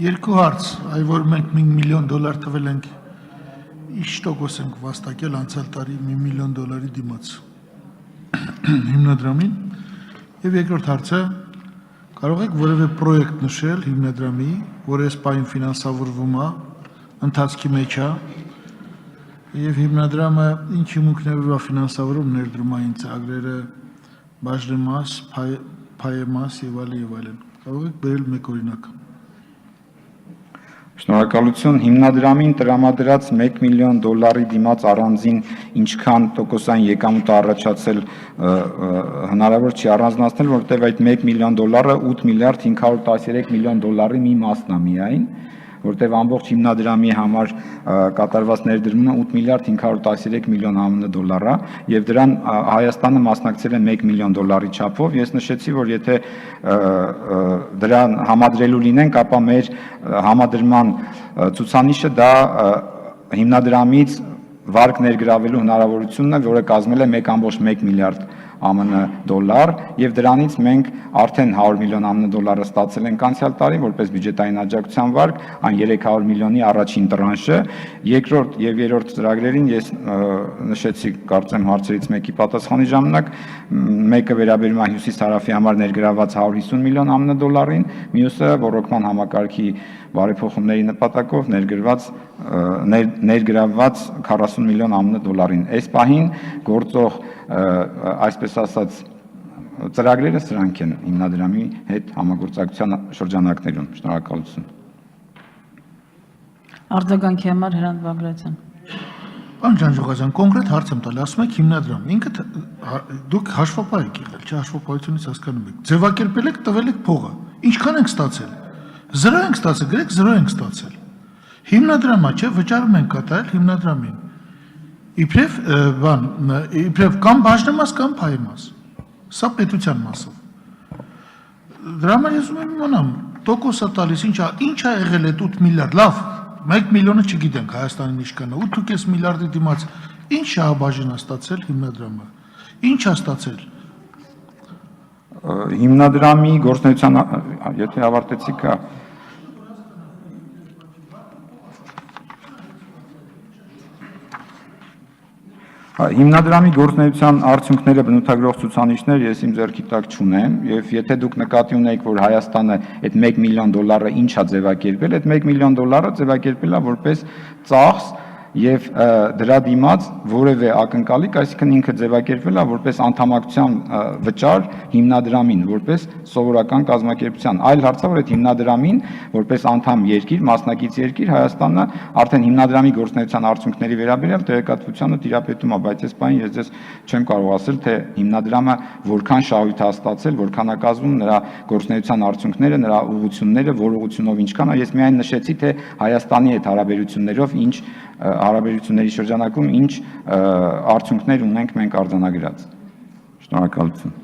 Երկու հարց, այ որ մենք $1 միլիոն տվել ենք, ինչ տոկոս ենք վաստակել անցյալ տարի $1 միլիոն դիմաց հիմնադրամին, եւ երկրորդ հարցը, կարող եք որևէ պրոյեկտ նշել հիմնադրամի, որ այս պահին ֆինանսավորվում է, ընթացքի մեջ է, եւ հիմնադրամը ինչ հիմունքներով է ֆինանսավորում ներդրումային ծրագրերը, բաժնեմաս, փայեմաս եւ այլն, կարող եք բերել մեկ օրինակ։ Շնորհակալություն, հիմնադրամին տրամադրած $1 միլիոն դիմաց առանձին ինչքան տոկոսային եկամուտ առաջացել հնարավոր չի առանձնացնել, որտեղ այդ $1 միլիոն 8 միլիարդ 513 միլիոն դոլարի մի մասն է միայն, որտեղ ամբողջ հիմնադրամի համար կատարված ներդրումը 8 միլիարդ 513 միլիոն ԱՄՆ դոլար է, եւ դրան Հայաստանը մասնակցել է $1 միլիոն չափով։ Ես նշեցի, որ եթե դրան համադրելու լինենք, ապա մեր համադրման ցուցանիշը դա հիմնադրամից վարկ ներգրավելու հնարավորությունն է, որը կազմել է 1.1 միլիարդ ԱՄՆ դոլար, եւ դրանից մենք արդեն $100 միլիոն ԱՄՆ ստացել ենք անցյալ տարի, որպես բյուջետային աջակցության վարկ, այն 300 միլիոնի առաջին տրանշը, երկրորդ եւ երրորդ ծրագրերին ես նշեցի, կարծեմ հարցերից մեկի պատասխանի ժամանակ, մեկը վերաբերում է հյուսիս-հարավի համար ներգրավված $150 միլիոն ԱՄՆ-ին, մյուսը ռոռոկման համակարգի բարեփոխումների նպատակով ներգրավված $40 միլիոն ԱՄՆ-ին։ Այս պահին գործող այսպես ասած ծրագրերը սրանք են հիմնադրամի հետ համագործակցության շրջանակներում։ Շնորհակալություն։ Արձագանքի համար Հրանտ Բագրատյան։ Պարոն Ջանջուղազյան, կոնկրետ հարց եմ տալի, ասում եք հիմնադրամ, ինքը դուք հաշվապահ եք եղել, չէ, հաշվապահությունից հասկանում եք, ձևակերպել եք, տվել եք փողը, ինչքան ենք ստացել, 0 ենք ստացել, գրեք 0 ենք ստացել, հիմնադրամա, չէ, վճարում ենք կատարել հիմնադրամին, իբրև կամ բաժնեմաս կամ փայեմաս, սա պետության մասով, դրա համար ես ուզում եմ իմանամ, տոկոսը տալիս, ինչ է եղել այդ 8 միլիարդ, լավ, 1 միլիոնը չգիտենք Հայաստանին ինչքան է, 8.5 միլիարդի դիմաց, ինչ շահաբաժին է ստացել հիմնադրամը, ինչ է ստացել։ Հիմնադրամի գործունեության, եթե ավարտեցիք, հիմնադրամի գործունեության արդյունքները բնութագրող ցուցանիշներ ես իմ ձեռքի տակ չունեմ, եւ եթե դուք նկատի ունեք, որ Հայաստանը այդ $1 միլիոն ինչ է ձևակերպել, այդ $1 միլիոն ձևակերպել է որպես ծախս եւ դրա դիմաց որևէ ակնկալիք, այսինքն ինքը ձևակերպվել է որպես անդամակցության վճար հիմնադրամին, որպես սովորական կազմակերպության։ Այլ հարց է, որ այդ հիմնադրամին որպես անդամ երկիր, մասնակից երկիր Հայաստանը արդեն հիմնադրամի գործունեության արդյունքների վերաբերյալ տեղեկատվությունը տիրապետում է, բայց այս բանը ես ձեզ չեմ կարող ասել, թե հիմնադրամը որքան շահույթ է ստացել, որքան է կազմում նրա գործունեության արդյունքները, նրա ուղղությունները, որ ուղղությունով ինչքան է։ Ես միայն նշեցի, թե Հայաստանի հետ հարաբերություններով ինչ հարաբերությունների շրջանակում ինչ արդյունքներ ունենք մենք արձանագրած։ Շնորհակալություն։